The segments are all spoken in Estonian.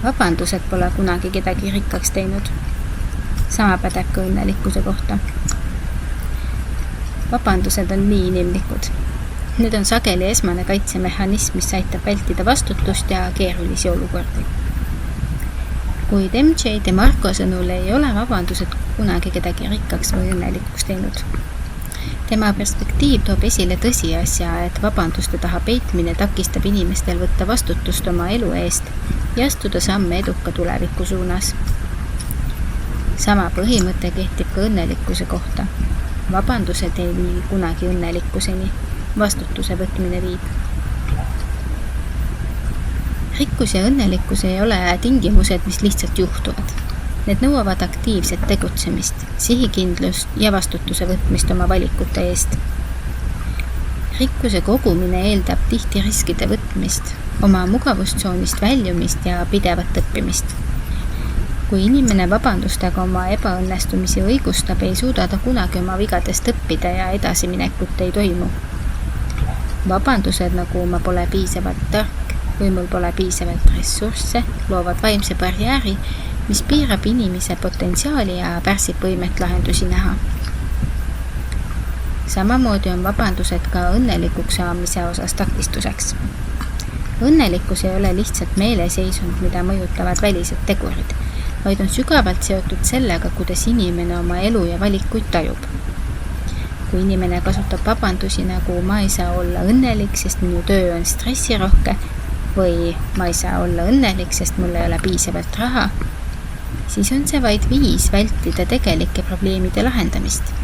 Vabandused pole kunagi kedagi rikkaks teinud. Sama pädeb ka õnnelikkuse kohta. Vabandused on nii inimlikud. Need on sageli esmane kaitsemehhanism, mis aitab vältida vastutust ja keerulisi olukordi. Kuid MJ DeMarco sõnul ei ole vabandused kunagi kedagi rikkaks või õnnelikuks teinud. Tema perspektiiv toob esile tõsiasja, et vabanduste taha peitmine takistab inimestel võtta vastutust oma elu eest ja astuda samme eduka tuleviku suunas. Sama põhimõte kehtib ka õnnelikkuse kohta. Vabandused ei vii kunagi õnnelikkuseni, vastutuse võtmine viib. Rikkus ja õnnelikkus ei ole tingimused, mis lihtsalt juhtuvad. Need nõuavad aktiivset tegutsemist, sihikindlust ja vastutuse võtmist oma valikute eest. Rikkuse kogumine eeldab tihti riskide võtmist, oma mugavustsoonist väljumist ja pidevat õppimist. Kui inimene vabandustega oma ebaõnnestumisi õigustab, ei suuda ta kunagi oma vigadest õppida ja edasiminekut ei toimu. Vabandused, nagu ma pole piisavalt tark või mul pole piisavalt ressursse, loovad vaimse barjääri, mis piirab inimese potentsiaali ja pärsib võimet lahendusi näha. Samamoodi on vabandused ka õnnelikuks saamise osas takistuseks. Õnnelikkus ei ole lihtsalt meeleseisund, mida mõjutavad välised tegurid, vaid on sügavalt seotud sellega, kuidas inimene oma elu ja valikuid tajub. Kui inimene kasutab vabandusi nagu ma ei saa olla õnnelik, sest minu töö on stressirohke või ma ei saa olla õnnelik, sest mul ei ole piisavalt raha, siis on see vaid viis vältida tegelike probleemide lahendamist.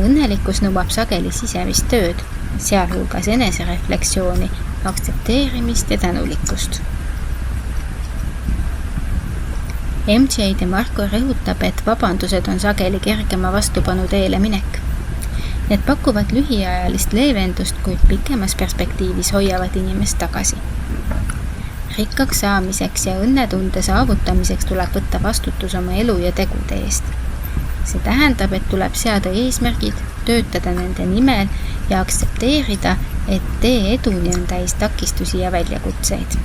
Õnnelikkus nõuab sageli sisemist tööd, sealhulgas enesereflektsiooni, aktsepteerimist ja tänulikkust. MJ DeMarco rõhutab, et vabandused on sageli kergema vastupanu teele minek. Need pakuvad lühiajalist leevendust, kuid pikemas perspektiivis hoiavad inimest tagasi. Rikkaks saamiseks ja õnnetunde saavutamiseks tuleb võtta vastutus oma elu ja tegude eest. See tähendab, et tuleb seada eesmärgid, töötada nende nimel ja aktsepteerida, et tee eduni on täis takistusi ja väljakutseid.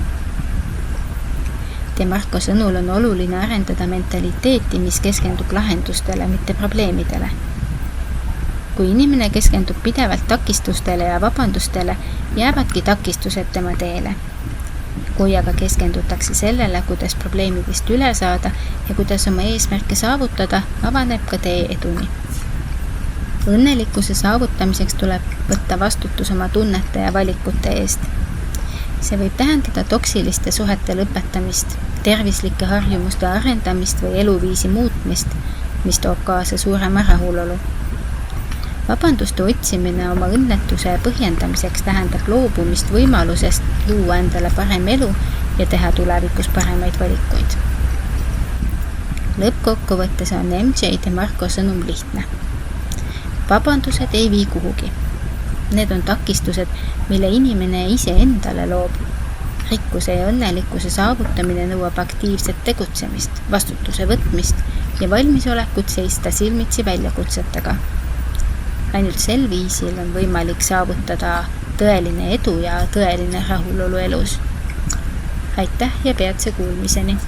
DeMarco sõnul on oluline arendada mentaliteeti, mis keskendub lahendustele, mitte probleemidele. Kui inimene keskendub pidevalt takistustele ja vabandustele, jäävadki takistused tema teele. Kui aga keskendutakse sellele, kuidas probleemidest üle saada ja kuidas oma eesmärke saavutada, avaneb ka tee eduni. Õnnelikkuse saavutamiseks tuleb võtta vastutus oma tunnete ja valikute eest. See võib tähendada toksiliste suhete lõpetamist, tervislike harjumuste arendamist või eluviisi muutmist, mis toob kaasa suurema rahulolu. Vabanduste otsimine oma õnnetuse põhjendamiseks tähendab loobumist võimalusest luua endale parem elu ja teha tulevikus paremaid valikuid. Lõppkokkuvõttes on MJ DeMarco sõnum lihtne. Vabandused ei vii kuhugi. Need on takistused, mille inimene ise endale loob. Rikkuse ja õnnelikkuse saavutamine nõuab aktiivset tegutsemist, vastutuse võtmist ja valmisolekut seista silmitsi väljakutsetega. Ainult sel viisil on võimalik saavutada tõeline edu ja tõeline rahulolu elus. Aitäh ja peatse kuulmiseni!